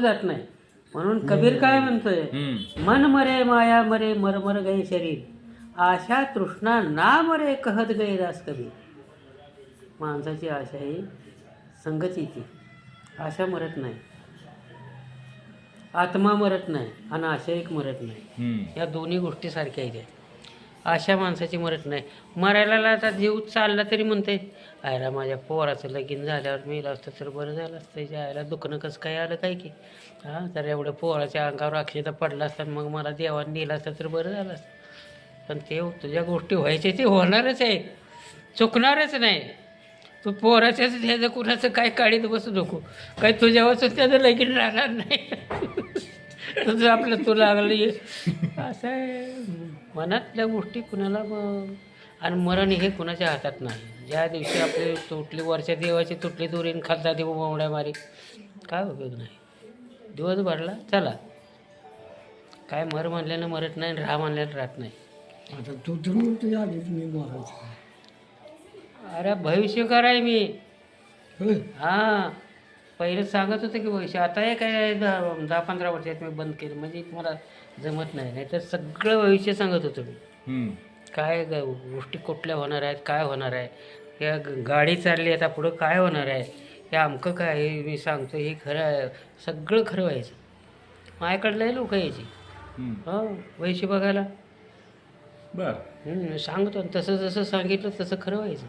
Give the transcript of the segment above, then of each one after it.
जात नाही. म्हणून कबीर काय म्हणतोय, मन मरे माया मरे मरमर गए शरीर, आशा तृष्णा ना मरे कहत गए दास कबीर. माणसाची आशा ही संगतीची, आशा मरत नाही, आत्मा मरत नाही आणि आशा एक मरत नाही. या दोन्ही गोष्टी सारख्या आहेत. आशा माणसाची मरत नाही. मरायला आता जीव चालला तरी म्हणते, आयला माझ्या पोराचं लगीन झाल्यावर मेलं असतं तर बरं झालं असतं, त्याच्या आयला दुखणं कसं काय आलं काय की, हां तर एवढं पोराच्या अंगावर अक्षता पडला असतं, मग मला देवाने नेलं असतं तर बरं झालं असतं. पण ते तुझ्या गोष्टी व्हायच्या ते होणारच आहे, चुकणारच नाही. तू पोराच्याच ह्याचं कुणाचं काय काढीत बसू नको, काय तुझ्यावरच त्याचं लगीन राहणार नाही. तुझं आपलं तू लागलं असं आहे. मनातल्या गोष्टी कुणाला आणि मरण हे कुणाच्या हातात नाही. ज्या दिवशी आपली तुटली वरच्या देवाची तुटली दोरीन खालचा देव बावड्या मारी, काय उपयोग नाही. दिवस भरला चला, काय मर म्हणल्यानं मरत नाही, राह म्हणल्यानं राहत नाही. आता तू तर म्हणतो या आधीच मी मारायचं. अरे भविष्यकार आहे मी. होय. हां पहिलं सांगत होतं की भविष्य, आता हे काय 10-15 वर्षात मी बंद केलं, म्हणजे तुम्हाला जमत नाही. नाही तर सगळं भविष्य सांगत होतो मी. काय गोष्टी कुठल्या होणार आहेत, काय होणार आहे, या गाडी चालली आता पुढं काय होणार आहे, हे अमकं काय हे मी सांगतो, हे खरं आहे, सगळं खरं व्हायचं. माझ्याकडलं लोक यायची हो भविष्य बघायला. सांगतो तसं जसं सांगितलं तसं खरं व्हायचं.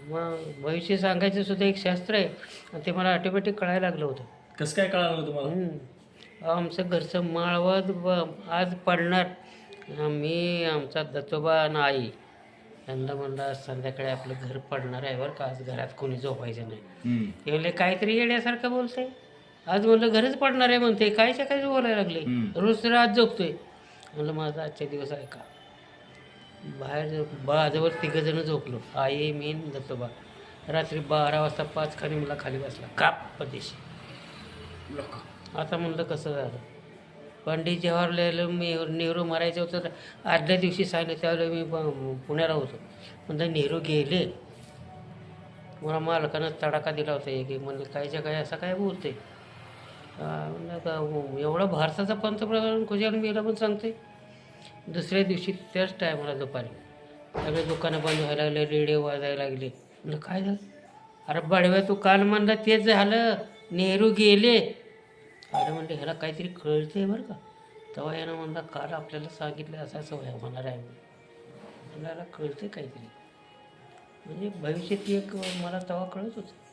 मग भविष्य सांगायचं सुद्धा एक शास्त्र आहे, आणि ते मला ऑटोमॅटिक कळायला लागलं होतं. कसं काय कळालं तुम्हाला? आमचं घरचं माळवत आज पडणार. मी आमचा दत्तोबा आणि आई यांना म्हणलं आज संध्याकाळी आपलं घर पडणार आहे बरं का, आज घरात कोणी झोपायचं नाही. ते म्हणले काहीतरी येण्यासारखं बोलतंय, आज म्हणलं घरच पडणार आहे म्हणते, कायच्या काय बोलायला लागले, रोज तर आज झोपतोय. म्हणलं माझा आजच्या दिवस आहे का. बाहेर बाजूवर 3 जण झोपलो, आई मी दत्तोबा. रात्री 12 वाजता 5 खाली मला खाली बसला काप पदेशी. आता म्हणलं कसं झालं. पंडित जवाहरलाल नेहरू मरायचं होतं तर आदल्या दिवशी सांगितलं, त्यावेळेला मी पुण्याला होतो. म्हणलं नेहरू गेले, मला मालकानं तडाखा दिला होता एक म्हणलं कायच्या काय असं काय बोलते. म्हणलं का एवढा भारताचा पंतप्रधान कुशाला मेला पण सांगते. दुसऱ्या दिवशी त्याच टायमाला दुपारी सगळे दुकानं बंद व्हायला लागले, रेडिओ वाजायला लागले. म्हणलं काय झालं. अरे बडव्या तू काल म्हणलं तेच झालं, नेहरू गेले. अरे म्हणलं ह्याला काहीतरी कळते बरं का. तेव्हा यानं म्हणला काल आपल्याला सांगितलं असं असं होणार आहे म्हणलं, याला कळते काहीतरी. म्हणजे भविष्यात एक मला तेव्हा कळत होतं.